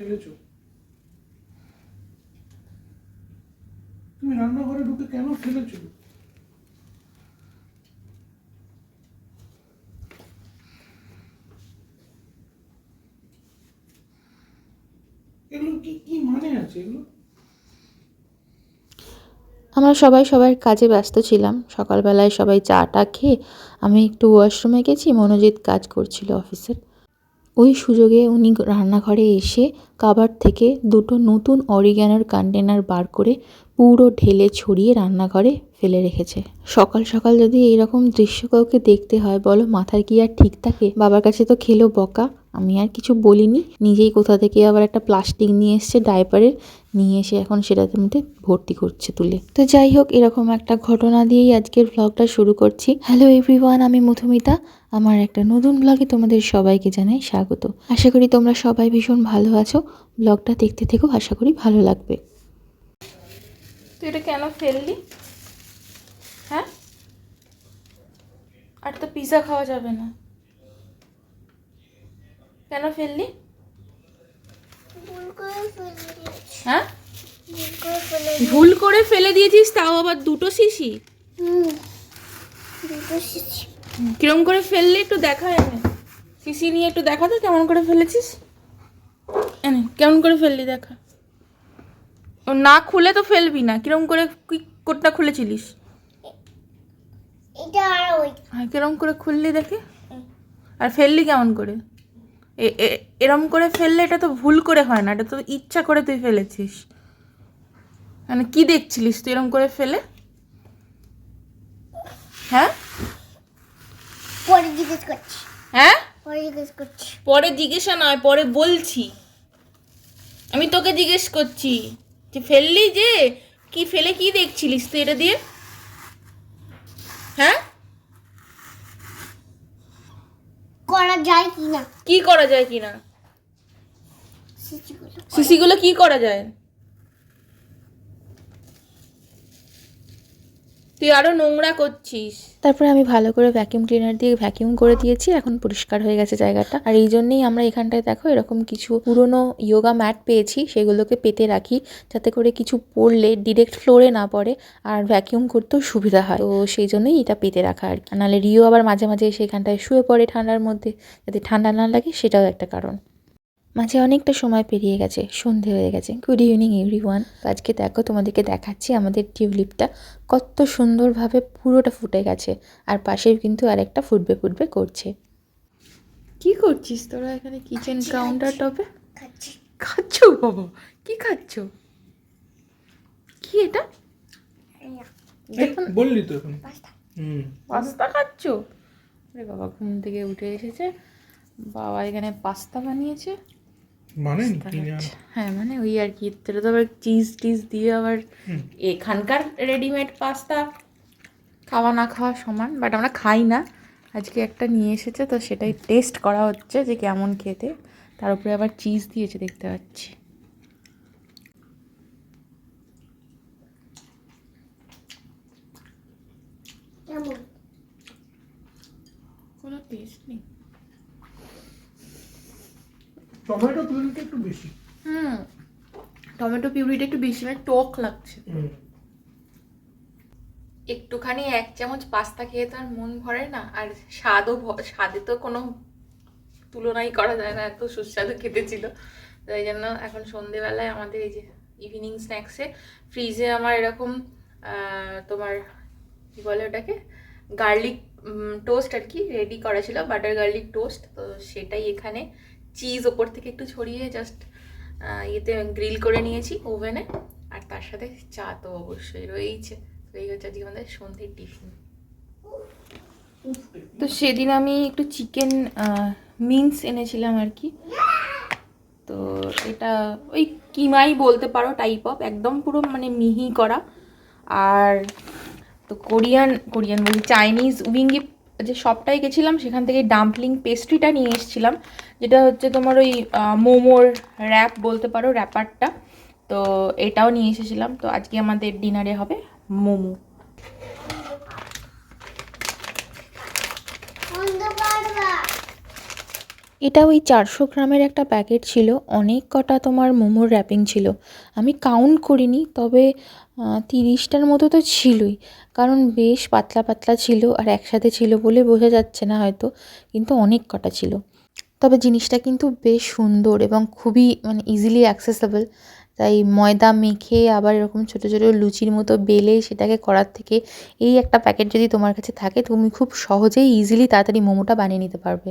ফেলেছো? তুমি রান্নাঘরে ঢুকে কেন ফেলেছো? এগুলো কি কি মানে আছে এগুলো? আমরা সবাই সবার কাজে ব্যস্ত ছিলাম। সকালবেলায় সবাই চা টা খেয়ে আমি একটু ওয়াশরুমে গেছি, মনোজিৎ কাজ করছিল অফিসের। ওই সুযোগে উনি রান্নাঘরে এসে কাবার্ড থেকে দুটো নতুন অরিগ্যানোর কন্টেনার বার করে পুরো ঢেলে ছড়িয়ে রান্নাঘরে ফেলে রেখেছে। সকাল সকাল যদি এইরকম দৃশ্য কাউকে দেখতে হয় বলো, মাথার কি আর ঠিক থাকে? বাবার কাছে তো খেলো বকা, আমি আর কিছু বলিনি। নিজেই কোথা থেকে আবার একটা প্লাস্টিক নিয়ে এসছে ডাইপারের, নিয়ে এসে এখন সেটাতে মধ্যে ভর্তি করছে তুলে। তো যাই হোক, এরকম একটা ঘটনা দিয়েই আজকের ব্লগটা শুরু করছি। হ্যালো এভরিওয়ান, আমি মধুমিতা। আমার একটা নতুন ব্লগে তোমাদের সবাইকে জানাই স্বাগত। আশা করি তোমরা সবাই ভীষণ ভালো আছো। ব্লগটা দেখতে থেকেও আশা করি ভালো লাগবে। তুই এটা কেন ফেললি? হ্যাঁ, আর তো পিৎজা খাওয়া যাবে না। কেন ফেললি? হ্যাঁ, ভুল করে ফেলে দিয়েছিস, তাও আবার দুটো শিশি। কিরম করে ফেললি একটু দেখা এনে, শিশি নিয়ে একটু দেখা তো কেমন করে ফেলেছিস। এনে কেমন করে ফেললি দেখা। ও না খুলে তো ফেলবি না, কিরম করে কি কোটটা খুলেছিলিস? হ্যাঁ, কিরম করে খুললি দেখে, আর ফেললি কেমন করে? এরম করে ফেললে এটা তো ভুল করে হয় না, এটা তো ইচ্ছা করে তুই ফেলেছিস। মানে কি দেখছিলিস তুই এরম করে ফেলে? হ্যাঁ, পরে জিজ্ঞেস করছি। হ্যাঁ, পরে জিজ্ঞেস করছি। পরে জিজ্ঞাসা নয়, পরে বলছি। আমি তোকে জিজ্ঞেস করছি যে ফেললি যে, কি ফেলে কি দেখছিলিস তুই এটা দিয়ে? হ্যাঁ, করা যায় কি না? কি করা যায় কিনা? শিশুগুলো শিশিগুলো কি করা যায়? তুই আরো নোংরা করছিস। তারপরে আমি ভালো করে ভ্যাকিউম ক্লিনার দিয়ে ভ্যাকিউম করে দিয়েছি, এখন পরিষ্কার হয়ে গেছে জায়গাটা। আর এই জন্যেই আমরা এখানটায় দেখো এরকম কিছু পুরনো ইয়োগা ম্যাট পেয়েছি, সেগুলোকে পেতে রাখি যাতে করে কিছু পড়লে ডিরেক্ট ফ্লোরে না পড়ে আর ভ্যাকিউম করতেও সুবিধা হয়। তো সেই জন্যই এটা পেতে রাখা আর কি। নাহলে রিও আবার মাঝে মাঝে সেখানটায় শুয়ে পড়ে ঠান্ডার মধ্যে, যাতে ঠান্ডা না লাগে, সেটাও একটা কারণ। মাঝে অনেকটা সময় পেরিয়ে গেছে, সন্ধে হয়ে গেছে। Good evening everyone. আজকে দেখো তোমাদেরকে দেখাচ্ছি আমাদের টিউলিপটা কত সুন্দরভাবে পুরোটা ফুটে গেছে, আর পাশেও কিন্তু আরেকটা ফুটবে করছে। কি করছিস তোরা এখানে কিচেন কাউন্টার টপে? খাচ্ছি। খাচ্ছ বাবা? কি খাচ্ছ? কি এটা? বললি তো এখন। পাস্তা। পাস্তা খাচ্ছ? আরে বাবা, ঘুম থেকে উঠে এসেছে, বাবা এখানে পাস্তা বানিয়েছে। মানে পাস্তা কিনে খাচ্ছে। হ্যাঁ, মানে ওই আর কি, এটা তো আবার চিজ টিজ দিয়ে আবার এখানকার রেডিমেড পাস্তা খাওয়া না খাওয়া সমান, বাট আমরা খাই না। আজকে একটা নিয়ে এসেছে, তো সেটাই টেস্ট করা হচ্ছে যে কেমন খেতে। তার উপরে আবার চিজ দিয়েছে, দেখতে পাচ্ছি। কেমন? কোনো টেস্ট নেই। টমেটো পিউরিটা একটু বেশি। টমেটো পিউরিটা একটু বেশি, মানে টক লাগছে। একটুখানি 1 চামচ পাস্তা খেয়ে তো আর মন ভরে না, আর স্বাদে তো কোনো তুলনাই করা যায় না, এত সুস্বাদু খেতে ছিল। তো এই জন্য এখন সন্ধেবেলায় আমাদের এই যে ইভিনিং স্ন্যাক্সে ফ্রিজে আমার এরকম তোমার কি বলে ওটাকে, গার্লিক টোস্ট আর কি রেডি করা ছিল, বাটার গার্লিক টোস্ট। তো সেটাই এখানে চিজ ওপর থেকে একটু ছড়িয়ে জাস্ট ইয়েতে গ্রিল করে নিয়েছি ওভেনে। আর তার সাথে চা তো অবশ্যই রয়েইছে। তো এই হচ্ছে আজকে আমাদের সন্ধ্যের টিফিন। তো সেদিন আমি একটু চিকেন মিন্স এনেছিলাম আর কি। তো এটা ওই কিমাই বলতে পারো টাইপ অফ, একদম পুরো মানে মিহি করা। আর তো কোরিয়ান বলি, চাইনিজ উইঙ্গি যে শপটায় গেছিলাম, সেখান থেকে ডাম্পলিং পেস্ট্রিটা নিয়ে এসেছিলাম, যেটা হচ্ছে তোমার ওই মোমোর র্যাপ বলতে পারো, র্যাপারটা। তো এটাও নিয়ে এসেছিলাম। তো আজকে আমাদের ডিনারে হবে মোমো। এটা ওই 400 গ্রামের একটা প্যাকেট ছিল, অনেক কটা তোমার মোমোর র্যাপিং ছিল। আমি কাউন্ট করিনি, তবে 30টার মতো তো ছিলই, কারণ বেশ পাতলা পাতলা ছিল আর একসাথে ছিল বলে বোঝা যাচ্ছে না হয়তো, কিন্তু অনেক কটা ছিল। তবে জিনিসটা কিন্তু বেশ সুন্দর এবং খুবই মানে ইজিলি অ্যাক্সেসেবল। তাই ময়দা মেখে আবার এরকম ছোটো ছোটো লুচির মতো বেলে সেটাকে করার থেকে এই একটা প্যাকেট যদি তোমার কাছে থাকে, তুমি খুব সহজেই ইজিলি তাড়াতাড়ি মোমোটা বানিয়ে নিতে পারবে।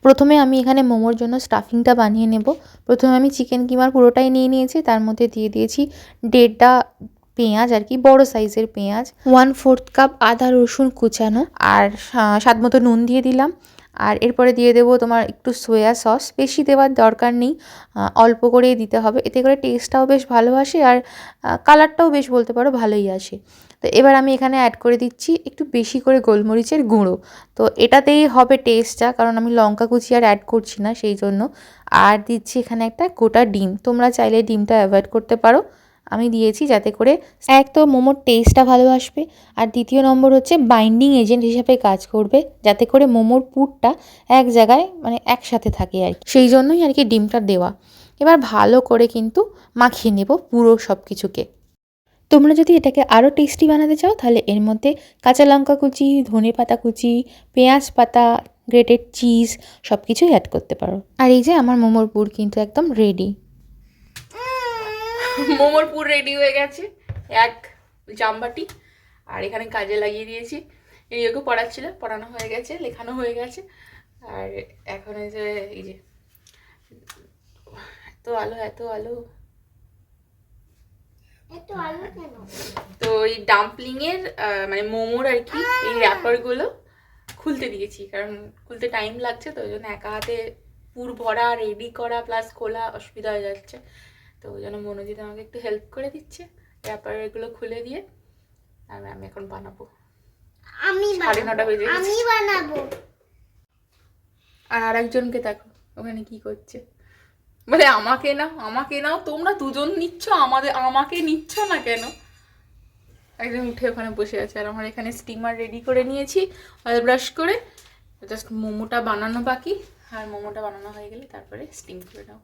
প্রথমে আমি এখানে মোমোর জন্য স্টাফিংটা বানিয়ে নেব। প্রথমে আমি চিকেন কিমার পুরোটাই নিয়ে নিয়েছি, তার মধ্যে দিয়ে দিয়েছি 1.5টা পেঁয়াজ, আর কি বড় সাইজের পেঁয়াজ, 1/4 কাপ আদা রসুন কুচানো, আর স্বাদ মতো নুন দিয়ে দিলাম। আর এরপরে দিয়ে দেবো তোমার একটু সয়া সস, বেশি দেওয়ার দরকার নেই, অল্প করেই দিতে হবে, এতে করে টেস্টটাও বেশ ভালো আসে আর কালারটাও বেশ বলতে পারো ভালোই আসে। তো এবার আমি এখানে অ্যাড করে দিচ্ছি একটু বেশি করে গোলমরিচের গুঁড়ো। তো এটাতেই হবে টেস্টটা, কারণ আমি লঙ্কা কুচি আর অ্যাড করছি না সেই জন্য। আর দিচ্ছি এখানে একটা গোটা ডিম, তোমরা চাইলে ডিমটা অ্যাভয়েড করতে পারো, আমি দিয়েছি যাতে করে এক তো মোমোর টেস্টটা ভালো আসবে, আর দ্বিতীয় নম্বর হচ্ছে বাইন্ডিং এজেন্ট হিসাবে কাজ করবে, যাতে করে মোমোর পুরটা এক জায়গায় মানে একসাথে থাকে আর কি, সেই জন্যই আর কি ডিমটা দেওয়া। এবার ভালো করে কিন্তু মাখিয়ে নেব পুরো সব কিছুকে। তোমরা যদি এটাকে আরও টেস্টি বানাতে চাও, তাহলে এর মধ্যে কাঁচা লঙ্কা কুচি, ধনে পাতা কুচি, পেঁয়াজ পাতা, গ্রেটেড চিজ সব কিছুই অ্যাড করতে পারো। আর এই যে আমার মোমোর পুর কিন্তু একদম রেডি। মোমোর পুর রেডি হয়ে গেছে, এক জামবাটি। আর এখানে কাজে লাগিয়ে দিয়েছি, রিওকে পড়াচ্ছিল, পড়ানো হয়ে গেছে, লেখানো হয়ে গেছে। আর এখন এই যে এত আলো এত আলো, তো এই ডাম্পলিংয়ের মানে মোমোর আর কি এই র্যাপারগুলো খুলতে দিয়েছি, কারণ খুলতে টাইম লাগছে, তো ওই জন্য একা হাতে পুর ভরা রেডি করা প্লাস খোলা অসুবিধা হয়ে যাচ্ছে। তো ওই জন্য মনোজিৎ আমাকে একটু হেল্প করে দিচ্ছে র্যাপারগুলো খুলে দিয়ে। আর আমি এখন বানাবো, 9:30 বেজে গেছে। আমি বানাবো। আর আরেকজনকে দেখো ওখানে কি করছে, বলে আমাকে নাও, তোমরা দুজন নিচ্ছ, আমাকে নিচ্ছ না কেন? একদম উঠে ওখানে বসে আছে। আর আমার এখানে স্টিমার রেডি করে নিয়েছি অয়েল ব্রাশ করে, জাস্ট মোমোটা বানানো বাকি। আর মোমোটা বানানো হয়ে গেলে তারপরে স্টিম করে নাও।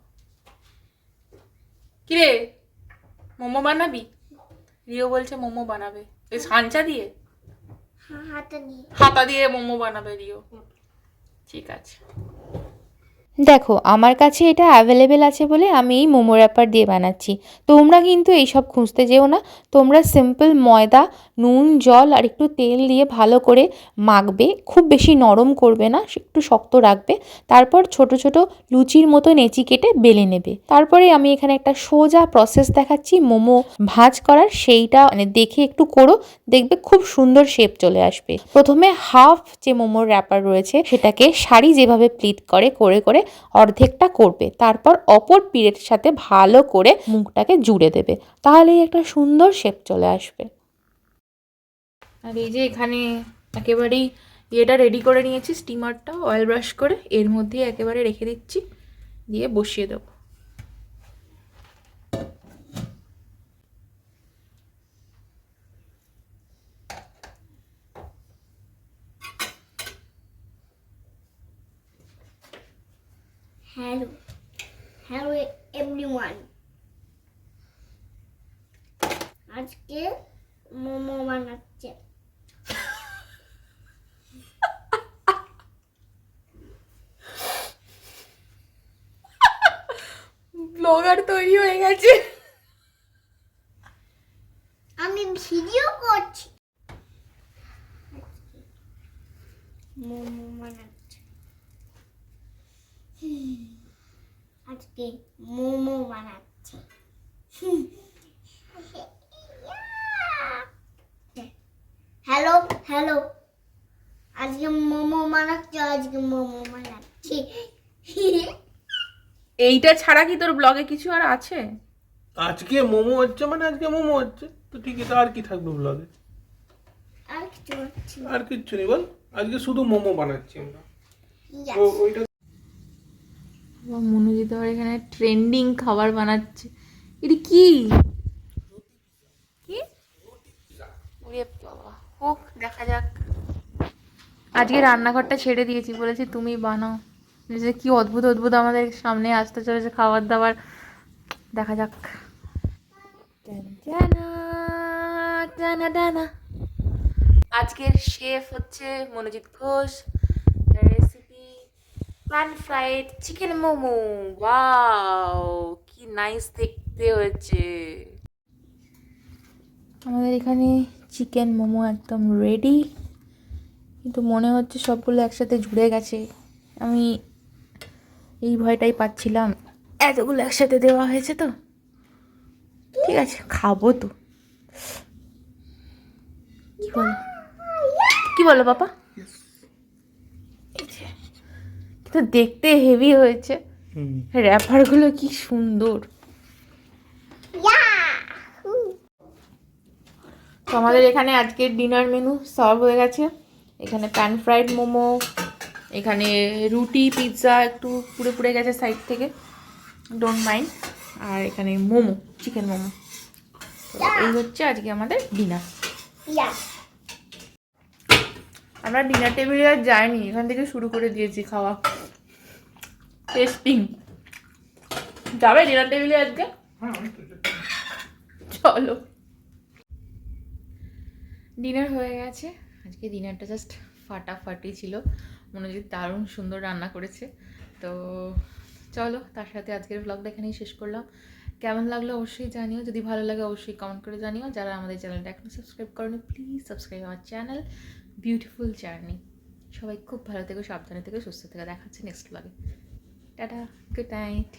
কিরে মোমো বানাবি? রিও বলছে মোমো বানাবে, এই সাঞ্চা দিয়ে হাতা দিয়ে মোমো বানাবে রিও। ঠিক আছে, দেখো আমার কাছে এটা অ্যাভেলেবেল আছে বলে আমি এই মোমো র্যাপার দিয়ে বানাচ্ছি। তোমরা কিন্তু এইসব খুঁজতে যেও না, তোমরা সিম্পল ময়দা, নুন, জল আর একটু তেল দিয়ে ভালো করে মাখবে, খুব বেশি নরম করবে না, একটু শক্ত রাখবে। তারপর ছোট ছোট লুচির মতো নেচি কেটে বেলে নেবে। তারপরে আমি এখানে একটা সোজা প্রসেস দেখাচ্ছি মোমো ভাঁজ করার, সেইটা মানে দেখে একটু করো, দেখবে খুব সুন্দর শেপ চলে আসবে। প্রথমে হাফ যে মোমোর র্যাপার রয়েছে সেটাকে শাড়ি যেভাবে প্লিট করে করে অর্ধেকটা করবে, তারপর অপর পিঠের সাথে ভালো করে মুখটাকে জুড়ে দেবে, তাহলেই একটা সুন্দর শেপ চলে আসবে। আর এই যে এখানে একেবারেই ইয়েটা রেডি করে নিয়েছি, স্টিমারটা অয়েল ব্রাশ করে এর মধ্যেই একেবারে রেখে দিচ্ছি, দিয়ে বসিয়ে দেবো। হ্যালো এভরিওয়ান, আজকে মোমো বানাচ্ছে। ব্লগার তৈরি হয়ে গেছে। আমি ভিডিও করছি। মোমো বানাচ্ছে, আজকে মোমো বানাচ্ছে। হ্যালো হ্যালো, আজকে মোমো বানাচ্ছি। এইটা ছাড়া কি তোর ব্লগে কিছু আর আছে? আজকে মোমো হচ্ছে মানে আজকে মোমো হচ্ছে, তো ঠিকই, তো আর কি থাকবে ব্লগে? আর কিছু হচ্ছে না। আর কিচ্ছু নেই বল, আজকে শুধু মোমো বানাচ্ছি আমরা। Yes. ওইটা মনোজিৎ আবার এখানে ট্রেন্ডিং খাবার বানাচ্ছে। এটা কি কি ওরে বাবা, হোক দেখা যাক। আজকে রান্নাঘরটা ছেড়ে দিয়েছি, বলেছি তুমি বানাও। যে কি অদ্ভুত অদ্ভুত আমাদের সামনে আসতে চলেছে খাবার দাবার, দেখা যাক। টানা টানা টানা। আজকের শেফ হচ্ছে Monojit Ghosh. Recipe pan fried chicken momo. Wow, কি নাইস দেখতে হয়েছে। আমাদের এখানে চিকেন মোমো একদম রেডি, কিন্তু মনে হচ্ছে সবগুলো একসাথে জুড়ে গেছে। আমি এই ভয়টাই পাচ্ছিলাম, এতগুলো একসাথে দেওয়া হয়েছে তো। ঠিক আছে, খাবো তো। কি বলো, কি বলো পাপা? কিন্তু দেখতে হেভি হয়েছে, র্যাপারগুলো কি সুন্দর। তো আমাদের এখানে আজকের ডিনার মেনু সার্ভ হয়ে গেছে। এখানে প্যান ফ্রাইড মোমো, এখানে রুটি পিৎজা একটু পুড়ে পুড়ে গেছে সাইড থেকে, ডোন্ট মাইন্ড। আর এখানে মোমো, চিকেন মোমো। এই হচ্ছে আজকে আমাদের ডিনার। আমরা ডিনার টেবিলে আর যাইনি, এখান থেকে শুরু করে দিয়েছি খাওয়া, টেস্টিং। যাবে ডিনার টেবিলে আজকে? চলো। ডিনার হয়ে গেছে। আজকে ডিনারটা জাস্ট ফাটাফাটি ছিল। মনোজিৎ দারুণ সুন্দর রান্না করেছে। তো চলো, তার সাথে আজকের ব্লগটা এখানেই শেষ করলাম। কেমন লাগলো অবশ্যই জানিও, যদি ভালো লাগে অবশ্যই কমেন্ট করে জানিও। যারা আমাদের চ্যানেলটা এখনো সাবস্ক্রাইব করোনি, প্লিজ সাবস্ক্রাইব আমার চ্যানেল বিউটিফুল জার্নি। সবাই খুব ভালো থেকো, সাবধানে থেকো, সুস্থ থেকো। দেখা হচ্ছে নেক্সট ব্লগে। Tata, good night.